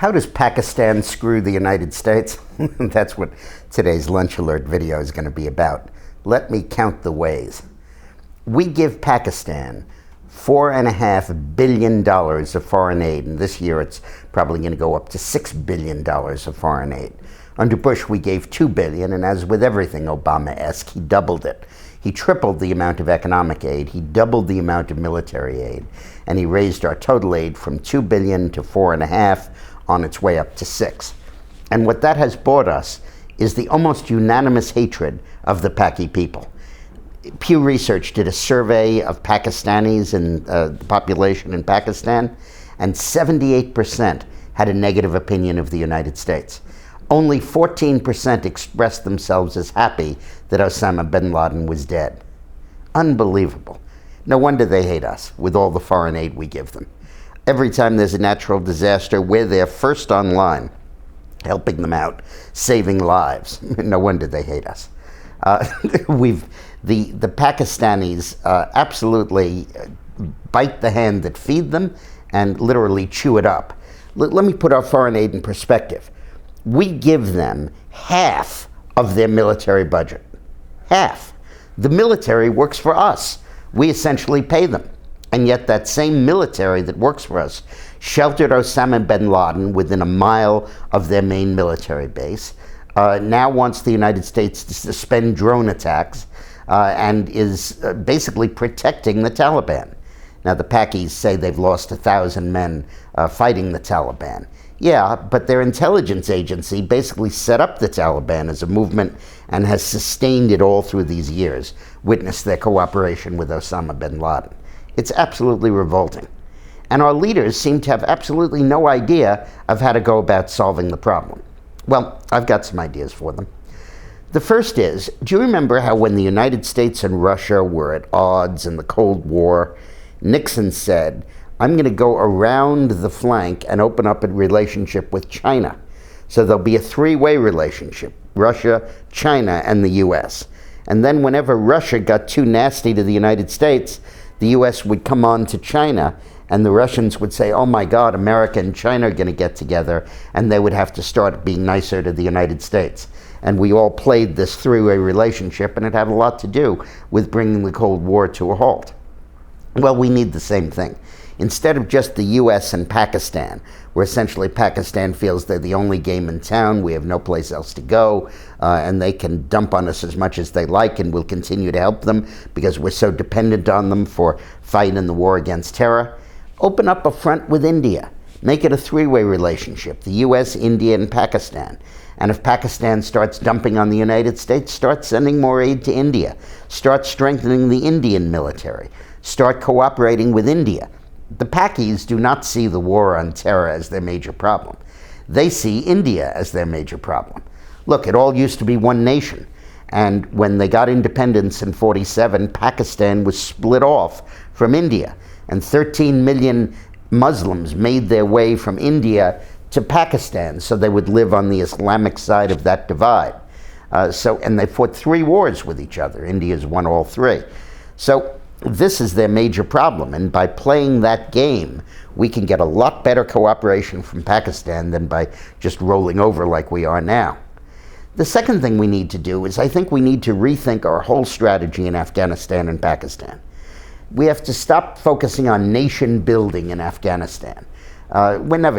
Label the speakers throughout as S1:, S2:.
S1: How does Pakistan screw the United States? That's what today's Lunch Alert video is going to be about. Let me count the ways. We give Pakistan $4.5 billion of foreign aid, and this year it's probably going to go up to $6 billion of foreign aid. Under Bush, we gave $2 billion, and as with everything Obama-esque, he doubled it. He tripled the amount of economic aid, he doubled the amount of military aid, and he raised our total aid from $2 billion to $4.5, on its way up to $6. And what that has brought us is the almost unanimous hatred of the Paki people. Pew Research did a survey of Pakistanis and the population in Pakistan, and 78% had a negative opinion of the United States. Only 14% expressed themselves as happy that Osama bin Laden was dead. Unbelievable. No wonder they hate us with all the foreign aid we give them. Every time there's a natural disaster, we're there first online, helping them out, saving lives. No wonder they hate us. The Pakistanis absolutely bite the hand that feed them and literally chew it up. Let me put our foreign aid in perspective. We give them half of their military budget. Half. The military works for us. We essentially pay them. And yet that same military that works for us sheltered Osama bin Laden within a mile of their main military base, now wants the United States to suspend drone attacks, and is basically protecting the Taliban. Now the Pakis say they've lost 1,000 men fighting the Taliban. Yeah, but their intelligence agency basically set up the Taliban as a movement and has sustained it all through these years. Witness their cooperation with Osama bin Laden. It's absolutely revolting. And our leaders seem to have absolutely no idea of how to go about solving the problem. Well, I've got some ideas for them. The first is, do you remember how when the United States and Russia were at odds in the Cold War, Nixon said, I'm going to go around the flank and open up a relationship with China. So there'll be a three-way relationship, Russia, China, and the US. And then whenever Russia got too nasty to the United States, the US would come on to China, and the Russians would say, oh my God, America and China are going to get together, and they would have to start being nicer to the United States. And we all played this three-way relationship, and it had a lot to do with bringing the Cold War to a halt. Well, we need the same thing. Instead of just the US and Pakistan, where essentially Pakistan feels they're the only game in town, we have no place else to go, and they can dump on us as much as they like, and we'll continue to help them because we're so dependent on them for fighting the war against terror. Open up a front with India. Make it a three-way relationship, the US, India, and Pakistan. And if Pakistan starts dumping on the United States, start sending more aid to India. Start strengthening the Indian military. Start cooperating with India. The Pakis do not see the war on terror as their major problem. They see India as their major problem. Look, it all used to be one nation. And when they got independence in 1947, Pakistan was split off from India. And 13 million Muslims made their way from India to Pakistan so they would live on the Islamic side of that divide. And they fought 3 wars with each other. India's won all 3. So this is their major problem, and by playing that game, we can get a lot better cooperation from Pakistan than by just rolling over like we are now. The second thing we need to do is I think we need to rethink our whole strategy in Afghanistan and Pakistan. We have to stop focusing on nation building in Afghanistan. We're not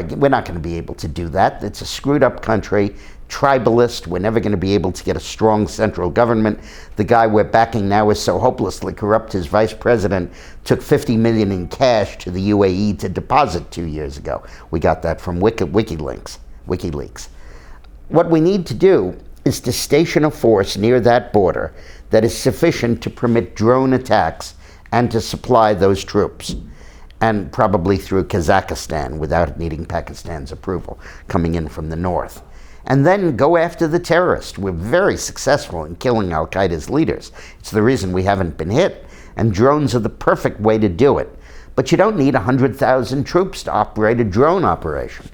S1: going to be able to do that. It's a screwed up country, tribalist. We're never going to be able to get a strong central government. The guy we're backing now is so hopelessly corrupt, his vice president took $50 million in cash to the UAE to deposit 2 years ago. We got that from WikiLeaks. What we need to do is to station a force near that border that is sufficient to permit drone attacks and to supply those troops, and probably through Kazakhstan without needing Pakistan's approval, coming in from the north. And then go after the terrorists. We're very successful in killing al-Qaeda's leaders. It's the reason we haven't been hit, and drones are the perfect way to do it. But you don't need 100,000 troops to operate a drone operation.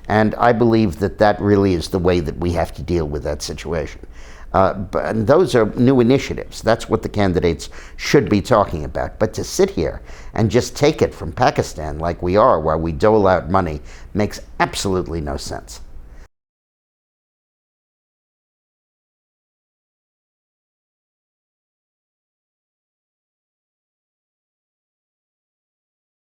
S1: And I believe that that really is the way that we have to deal with that situation. And those are new initiatives. That's what the candidates should be talking about. But to sit here and just take it from Pakistan like we are, while we dole out money, makes absolutely no sense.